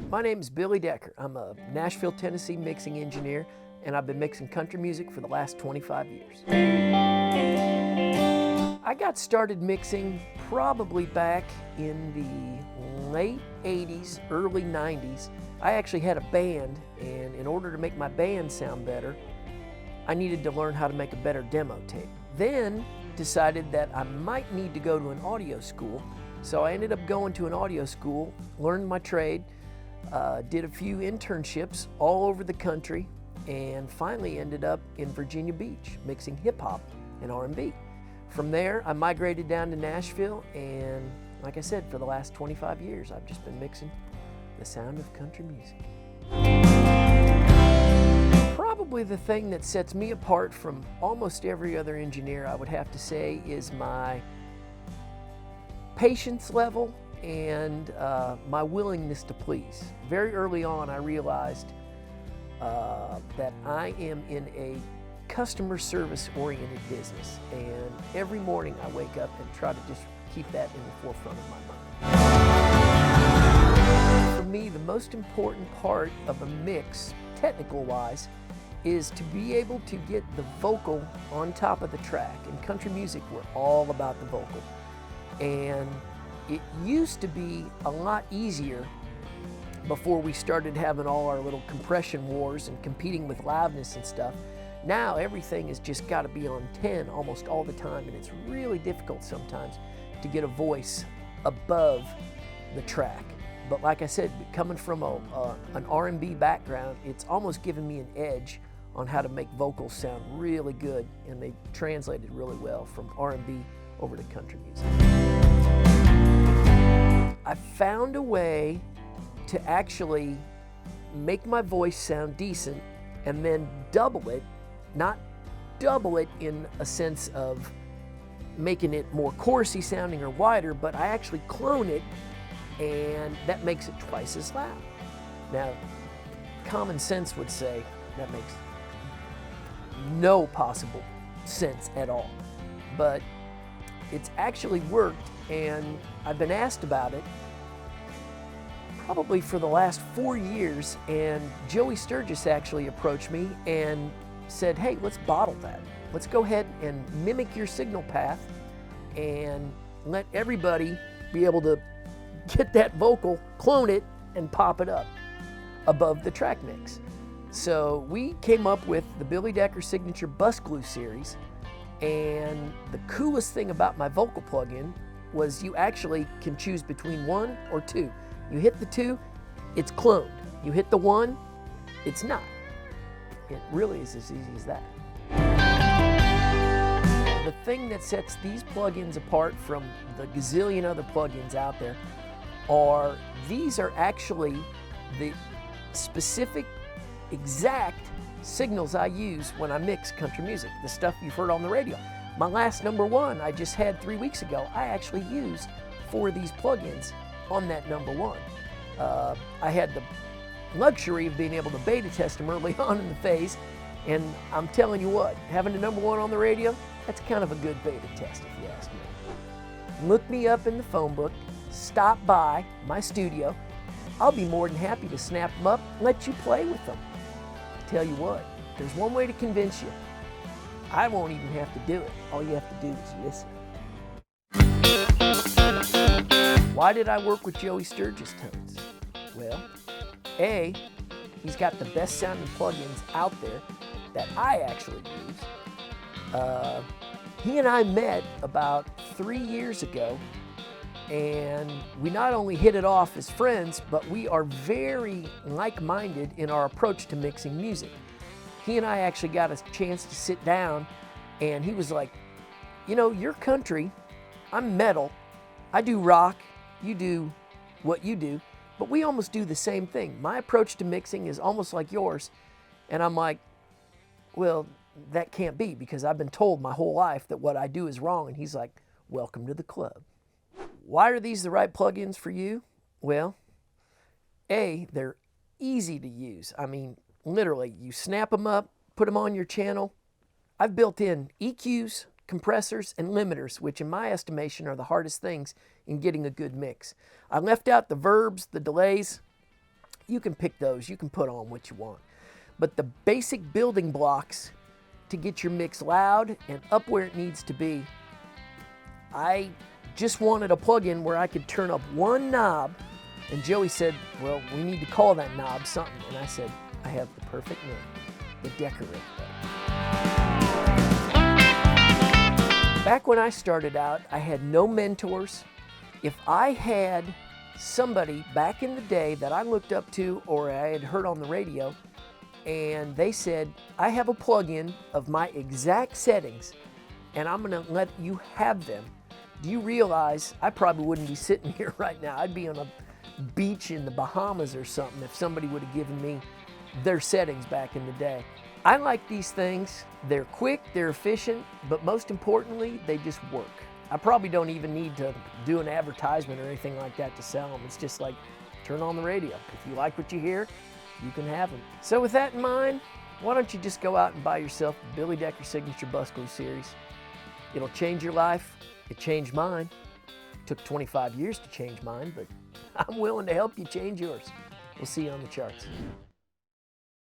My name is Billy Decker. I'm a Nashville, Tennessee mixing engineer, and I've been mixing country music for the last 25 years. I got started mixing probably back in the late 80s, early 90s. I actually had a band, and in order to make my band sound better, I needed to learn how to make a better demo tape. Then decided that I might need to go to an audio school, so I ended up going to an audio school, learned my trade, did a few internships all over the country, and finally ended up in Virginia Beach mixing hip-hop and R&B. From there, I migrated down to Nashville, and like I said, for the last 25 years, I've just been mixing the sound of country music. Probably the thing that sets me apart from almost every other engineer, I would have to say, is my patience level and my willingness to please. Very early on, I realized that I am in a customer service oriented business, and every morning I wake up and try to just keep that in the forefront of my mind. For me, the most important part of a mix, technical wise, is to be able to get the vocal on top of the track. In country music, we're all about the vocal, and it used to be a lot easier before we started having all our little compression wars and competing with loudness and stuff. Now everything has just got to be on 10 almost all the time, and it's really difficult sometimes to get a voice above the track. But like I said, coming from an R&B background, it's almost given me an edge on how to make vocals sound really good, and they translated really well from R&B over to country music. I found a way to actually make my voice sound decent and then double it, not double it in a sense of making it more chorusy sounding or wider, but I actually clone it, and that makes it twice as loud. Now, common sense would say that makes no possible sense at all, but it's actually worked, and I've been asked about it probably for the last 4 years, and Joey Sturgis actually approached me and said, hey, let's bottle that. Let's go ahead and mimic your signal path and let everybody be able to get that vocal, clone it, and pop it up above the track mix. So we came up with the Billy Decker Signature Bus Glue series, and the coolest thing about my vocal plugin was you actually can choose between 1 or 2. You hit the 2, it's cloned. You hit the 1, it's not. It really is as easy as that. The thing that sets these plugins apart from the gazillion other plugins out there are these are actually the specific, exact signals I use when I mix country music, the stuff you've heard on the radio. My last #1 I just had 3 weeks ago, I actually used 4 of these plugins on that #1. I had the luxury of being able to beta test them early on in the phase, and I'm telling you what, having a #1 on the radio, that's kind of a good beta test if you ask me. Look me up in the phone book, stop by my studio. I'll be more than happy to snap them up and let you play with them. Tell you what, there's one way to convince you. I won't even have to do it. All you have to do is listen. Why did I work with Joey Sturgis Tones? Well, A, he's got the best sounding plugins out there that I actually use. He and I met about 3 years ago, and we not only hit it off as friends, but we are very like-minded in our approach to mixing music. He and I actually got a chance to sit down, and he was like, you know, you're country, I'm metal, I do rock, you do what you do, but we almost do the same thing. My approach to mixing is almost like yours. And I'm like, well, that can't be, because I've been told my whole life that what I do is wrong. And he's like, welcome to the club. Why are these the right plugins for you? Well, A, they're easy to use. I mean, literally, you snap them up, put them on your channel. I've built in EQs, compressors, and limiters, which in my estimation are the hardest things in getting a good mix. I left out the verbs, the delays, you can pick those, you can put on what you want. But the basic building blocks to get your mix loud and up where it needs to be, I just wanted a plug-in where I could turn up one knob, and Joey said, well, we need to call that knob something. And I said, I have the perfect name, the Decorate Button. Back when I started out, I had no mentors. If I had somebody back in the day that I looked up to or I had heard on the radio, and they said, I have a plug-in of my exact settings, and I'm gonna let you have them, do you realize I probably wouldn't be sitting here right now? I'd be on a beach in the Bahamas or something if somebody would have given me their settings back in the day. I like these things. They're quick, they're efficient, but most importantly, they just work. I probably don't even need to do an advertisement or anything like that to sell them. It's just like, turn on the radio. If you like what you hear, you can have them. So with that in mind, why don't you just go out and buy yourself the Billy Decker Signature Bus Glue Series. It'll change your life. It changed mine. It took 25 years to change mine, but I'm willing to help you change yours. We'll see you on the charts.